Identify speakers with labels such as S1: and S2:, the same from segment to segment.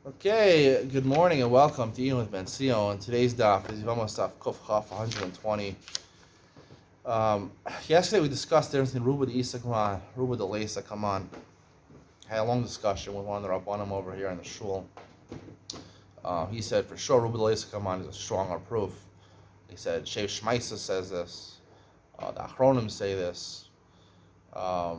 S1: Okay, good morning and welcome to Iyun with Benzion. Today's daf is Yevamos daf Kuf Chaf 120. Yesterday we discussed the difference between Ruba the Isa Kaman, Ruba the Leisa Kaman. Had a long discussion with one of the Rabbanim over here in the shul. He said for sure Ruba the Leisa Kaman is a stronger proof. He said Shev Shmaisa says this. The Achronim say this. I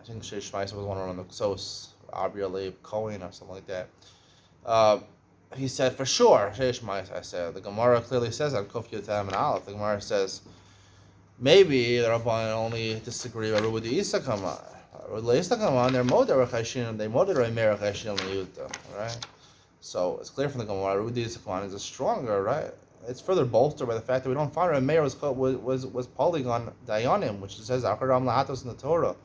S1: think Shev Shmaisa was one on the Ksos, Abir Leib Cohen or something like that. He said for sure, I said, the Gemara clearly says on Kuf Yotam and Aleph, the Gemara says, maybe the Rabban only disagree with Ruba the Isa Kaman. Ruba the Isa Kaman, they're Moder Chashin, they Moder Reimer Chashin Liyuta, right? So it's clear from the Gemara, Ruba the Isa Kaman is a stronger, right? It's further bolstered by the fact that we don't find Reimer was pulling on Dayanim, which says Acharam Lahatos in the Torah.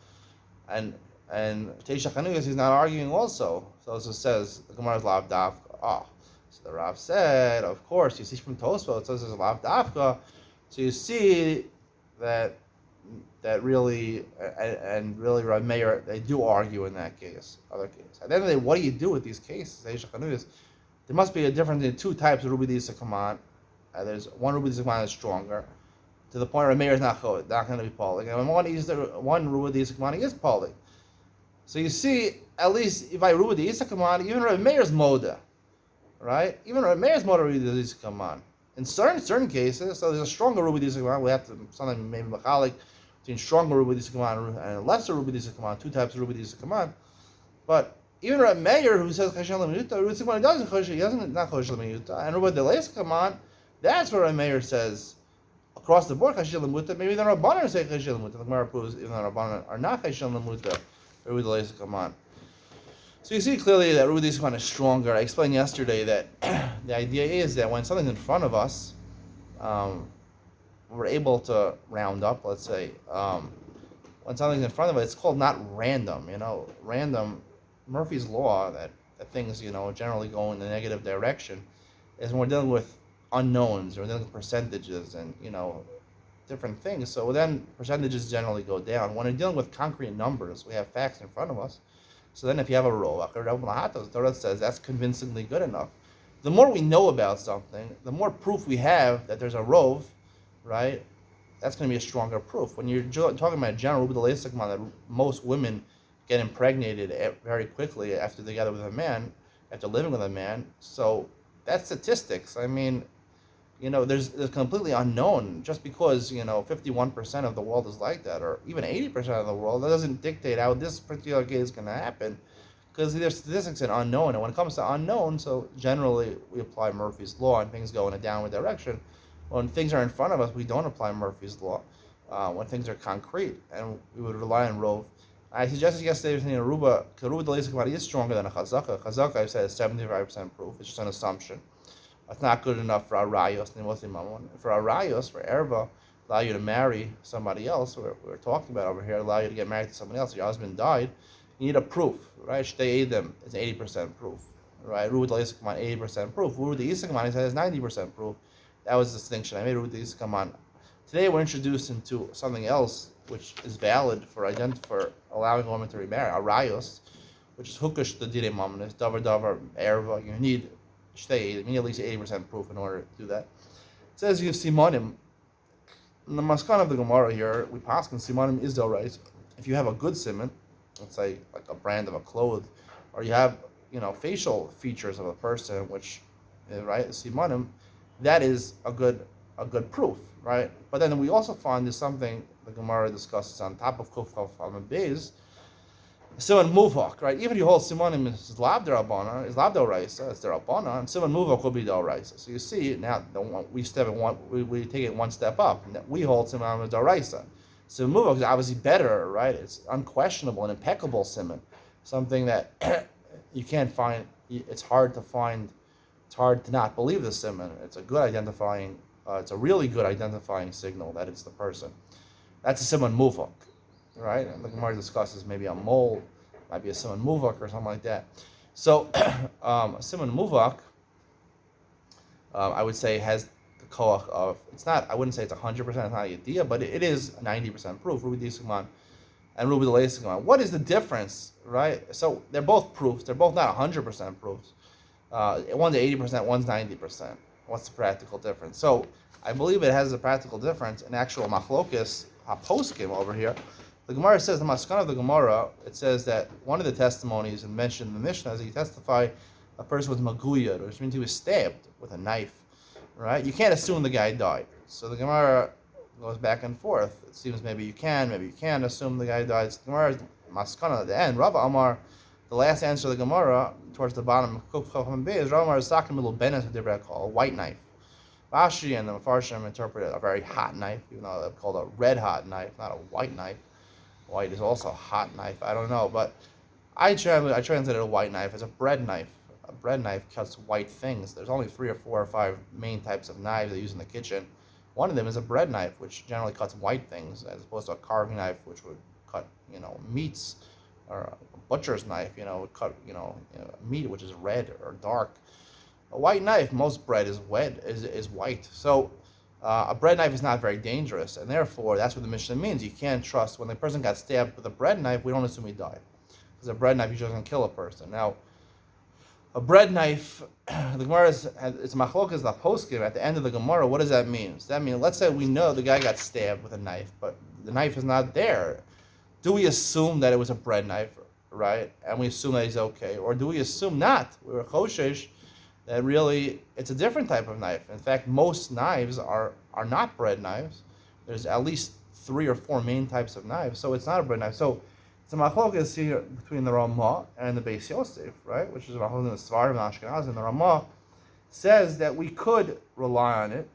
S1: And Teisha Chanugas, he's not arguing also. So it says, the Gemara's Lav Dafka. So the Rav said, of course, you see from Tosfot, it says there's Lav Dafka. So you see that really, and really Rav Meir, they do argue in that case, other case. At the end of the day, what do you do with these cases? Teisha Chanugas, there must be a difference in two types of Rubi Disa Kaman. There's one Rubi Disa Kaman that's stronger, to the point where Meir is not going to be polling. And one Rubi Disa Kaman is polling. So you see, at least if I Ruba the Isa Kaman, even Rav Meir's Moda, right? Even Rav Meir's Moda Ruba the Isa Kaman. In certain cases, so there's a stronger Ruba the Isa Kaman. We have to something maybe machalik between stronger Ruba the Isa Kaman and lesser Ruba the Isa Kaman. Two types of Ruba the Isa Kaman. But even Rav Meir, who says Chashen Lemiuta, Ruba the Isa Kaman doesn't Chashen. He doesn't not Chashen Lemiuta. And Ruba the Isa Kaman, that's where Rav Meir says across the board Chashen Lemiuta. Maybe the Rabbanan say Chashen Lemiuta. The Gemara proves even the Rabbanan are not Chashen Lemiuta. Ruba the Isa Kaman. So you see clearly that Ruba the Isa Kaman is stronger. I explained yesterday that the idea is that when something's in front of us, we're able to round up, let's say. When something's in front of us, it's called not random. Random, Murphy's Law, that things, generally go in the negative direction, is when we're dealing with unknowns, or we're dealing with percentages and, different things. So then percentages generally go down. When we're dealing with concrete numbers, we have facts in front of us. So then if you have a rov, the Torah says that's convincingly good enough. The more we know about something, the more proof we have that there's a rov, right? That's going to be a stronger proof. When you're talking about general Ruba the Leisa Kaman, that most women get impregnated very quickly after they get with a man, after living with a man. So that's statistics. I mean, there's completely unknown. Just because 51% of the world is like that, or even 80% of the world, that doesn't dictate how this particular case is going to happen, because there's statistics and unknown. And when it comes to unknown, so generally we apply Murphy's Law, and things go in a downward direction. When things are in front of us, we don't apply Murphy's Law. When things are concrete, and we would rely on Rov. I suggested yesterday that Ruba the Leisa Kaman is stronger than a Chazaka. Chazaka, I said, is 75% proof. It's just an assumption. It's not good enough for Arayos. For Arayos, for Erba, allow you to marry somebody else. We're talking about over here, allow you to get married to somebody else. Your husband died. You need a proof, right? Shtei Edom is 80% proof, right? Ruba the Isa Kaman, 80% proof. Ruba the Isa Kaman, he says 90% proof. That was the distinction. I made Ruba the Isa Kaman. Today we're introduced into something else which is valid for allowing a woman to remarry, Arayos, which is Hukush the Dide Mamnis, Davar, Erba. You need you need at least 80% proof in order to do that. It says you have Simonim. In the Maskan of the Gemara here, we pass on Simonim is right. If you have a good simon, let's say like a brand of a cloth, or you have facial features of a person, which right Simonim, that is a good proof, right? But then we also find there's something the Gemara discusses on top of Kuf Chaf Amud Beis. Simon Muvak, right? Even if you hold Simonim is Lav Derabana, is Lav Doraisa, it's Derabana, and Simon Muvak will be Doraisa. So you see now we take it one step up, and we hold Simonim as Doraisa. Simon Muvak is obviously better, right? It's unquestionable and impeccable Simon, something that you can't find. It's hard to find. It's hard to not believe the Simon. It's a good identifying. It's a really good identifying signal that it's the person. That's a Simon Muvak. Right, and the Gemara discusses maybe a mole, might be a Simon Muvak or something like that. So, a Simon Muvak, I would say has the koach of. It's not. I wouldn't say it's 100%. It's not a idea, but it is 90% proof. Ruba the Isa Kaman and Ruba the Leisa Kaman. What is the difference, right? So they're both proofs. They're both not 100% proofs. One's 80%, one's 90%. What's the practical difference? So I believe it has a practical difference in actual machlokis poskim over here. The Gemara says, the Maskana of the Gemara, it says that one of the testimonies and mentioned in the Mishnah is that he testified a person was maguyad, which means he was stabbed with a knife, right? You can't assume the guy died. So the Gemara goes back and forth. It seems maybe you can't assume the guy died. So the Gemara, Maskana at the end, Rava Amar, the last answer of the Gemara, towards the bottom of Kuf Chacham Bey, is Rava Amar Zakim Middle Benes a white knife. Rashi and the Mefarshim interpret a very hot knife, even though they're called a red hot knife, not a white knife. White is also a hot knife. I don't know, but I translated a white knife as a bread knife. A bread knife cuts white things. There's only 3 or 4 or 5 main types of knives they use in the kitchen. One of them is a bread knife, which generally cuts white things, as opposed to a carving knife, which would cut, meats, or a butcher's knife, would cut, meat, which is red or dark. A white knife, most bread is white. So a bread knife is not very dangerous, and therefore that's what the Mishnah means. You can't trust when the person got stabbed with a bread knife. We don't assume he died, because a bread knife usually doesn't kill a person. Now, a bread knife, the Gemara it's machlokas the poskim at the end of the Gemara. What does that mean? Does that mean, let's say we know the guy got stabbed with a knife, but the knife is not there? Do we assume that it was a bread knife, right? And we assume that he's okay, or do we assume not? We were choshesh that really it's a different type of knife. In fact, most knives are not bread knives. There's at least 3 or 4 main types of knives, so it's not a bread knife. So it's a machlokas here between the Ramah and the Beis Yosef, right? Which is a machlokas in the Svardim and Ashkenaz. And the Ramah says that we could rely on it.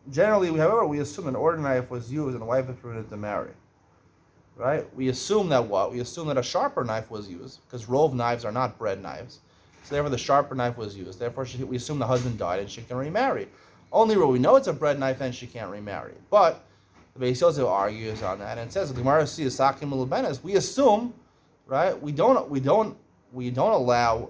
S1: Generally, however, we assume an ordinary knife was used and the wife was permitted to marry. Right? We assume that what? We assume that a sharper knife was used, because rove knives are not bread knives. So therefore the sharper knife was used. Therefore we assume the husband died and she can remarry. Only where we know it's a bread knife, then she can't remarry. But the Beis Yosef argues on that and says the Gemara sees Sakim Lubenes. We assume, right? We don't allow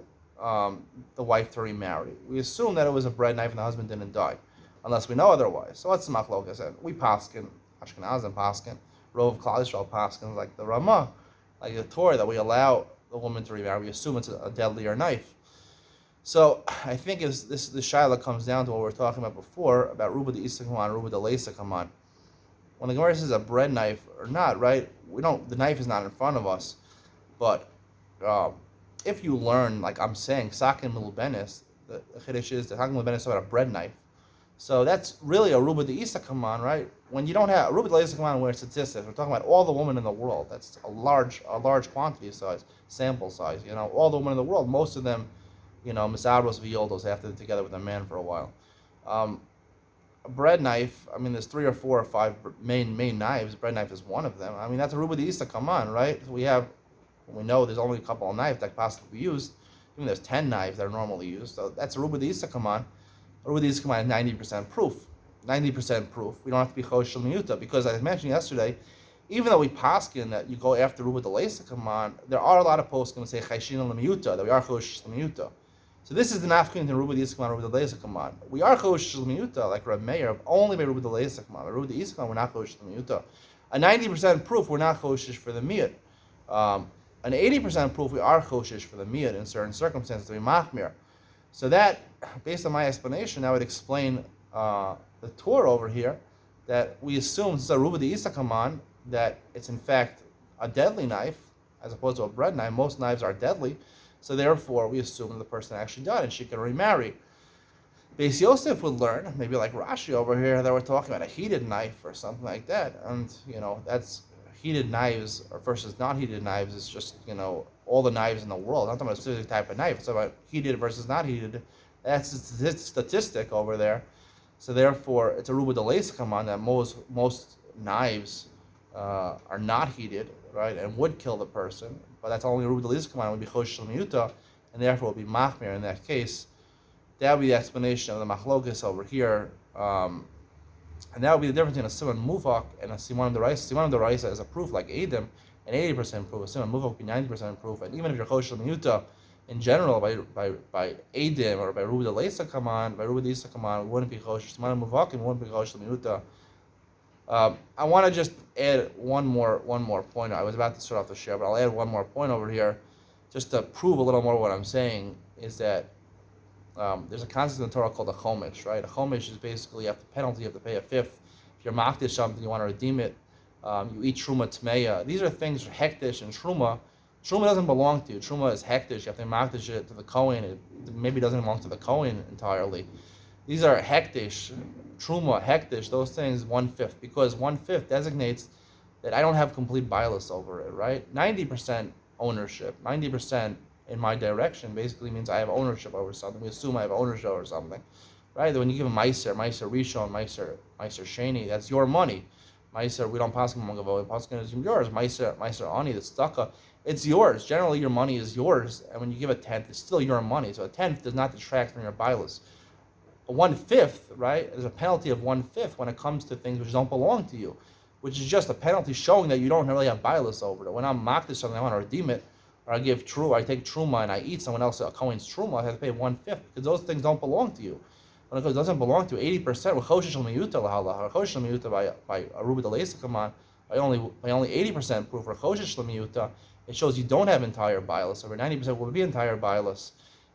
S1: the wife to remarry. We assume that it was a bread knife and the husband didn't die, unless we know otherwise. So what's the machlokas? We paskin, Ashkenaz and paskin. Rov Klal Yisrael Paskins, like the Ramah, like the Torah, that we allow the woman to remarry. We assume it's a deadlier knife. So I think the shaila comes down to what we were talking about before, about Ruba the Isakaman, Ruba the Leisakaman. When the Gemara says a bread knife or not, right? The knife is not in front of us, but if you learn, like I'm saying, Sakin Milubenis, the Chiddush is the Sakin Milubenis about a bread knife. So that's really a Ruba de Isakaman, right? When you don't have a Ruba de Isakaman, where statistics, we're talking about all the women in the world. That's a large quantity size, sample size. All the women in the world, most of them, Misabros Violdos after they're together with a man for a while. A bread knife, there's 3 or 4 or 5 main knives. Bread knife is one of them. That's a Ruba de Isakaman, right? So we know there's only a couple of knives that possibly be used. Even there's 10 knives that are normally used. So that's a Ruba de Isakaman. Or with these come out 90% proof. 90% proof. We don't have to be chosh miyuta, because as I mentioned yesterday, even though we paskin that you go after Ruba de Leisakaman, there are a lot of poskim that say chayshin miyuta, that we are chosh miyuta. So this is the nafkin to Ruba de Isakaman, Ruba de Leisakaman. We are chosh miyuta, like Reb Meir, only by Ruba de Leisakaman. By Ruba de Isakaman, we're not chosh miyuta. A 90% proof, we're not choshish for the miyut. An 80% proof, we are choshish for the miyut in certain circumstances to be machmir. So that, based on my explanation, that would explain the Torah over here, that we assume it's a Ruba de Isakaman, that it's in fact a deadly knife, as opposed to a bread knife. Most knives are deadly, so therefore we assume the person actually died and she can remarry. Beis Yosef would learn, maybe like Rashi over here, that we're talking about a heated knife or something like that, and that's heated knives versus not heated knives is just all the knives in the world. I'm not talking about a specific type of knife. It's about heated versus not heated. That's a statistic over there. So therefore, it's a Ruba de Leisakaman that most knives are not heated, right, and would kill the person. But that's only Ruba de Leisakaman would be chosh miyuta, and therefore would be machmir in that case. That would be the explanation of the machlokas over here. And that would be the difference between a Simon Muvak and a Simon of the Raisa. Simon of the Raisa is a proof like Adam, an 80% proof. A Simon Muvak would be 90% proof. And even if you're Chosh Miyuta, in general, by Adam or by Ruba de Leisa Kaman, by Ruba de Isa Kaman, we wouldn't be Chosh. Simon Muvak and we wouldn't be Chosh Miyuta. I want to just add one more point. I was about to start off the show, but I'll add one more point over here, just to prove a little more what I'm saying. Is that there's a concept in the Torah called a chomish, right? A chomish is basically, you have the penalty, you have to pay a fifth. If you're makdish something, you want to redeem it, you eat truma tmeya. These are things, hektish and truma. Truma doesn't belong to you. Truma is hektish. You have to makdish it to the Kohen. It maybe doesn't belong to the Kohen entirely. These are hektish, truma, hektish, those things, 1/5, because 1/5 designates that I don't have complete bias over it, right? 90% ownership, 90% in my direction basically means I have ownership over something. We assume I have ownership over something, right? When you give a meiser rishon, meiser sheni, that's your money. Meiser, we don't pass among avoid, pass is yours. Meiser ani, the staka, it's yours. Generally, your money is yours, and when you give a tenth, it's still your money. So a tenth does not detract from your bias. 1/5, right? There's a penalty of 1/5 when it comes to things which don't belong to you, which is just a penalty showing that you don't really have bias over it. When I'm makdish something, I want to redeem it, or I give I take truma and I eat someone else a Kohen's truma, I have to pay 1/5 because those things don't belong to you. When it doesn't belong to you, 80%, choshesh l'miyuta lahalah, choshesh l'miyuta by aruba d'leisa kaman, by only 80% proof for choshesh l'miyuta, it shows you don't have entire bias. Over 90% will be entire bias,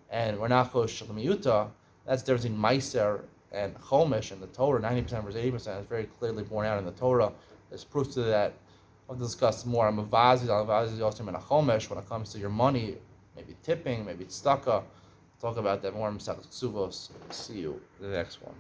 S1: and we're not choshesh l'miyuta. That's the difference between Meiser and Chomish in the Torah. 90% versus 80% is very clearly borne out in the Torah. There's proof to that. I'll discuss more. I'm a Vazi also in a Chomish when it comes to your money, maybe tipping, maybe tzedakah. Talk about that more in Masechet Ksuvos. See you in the next one.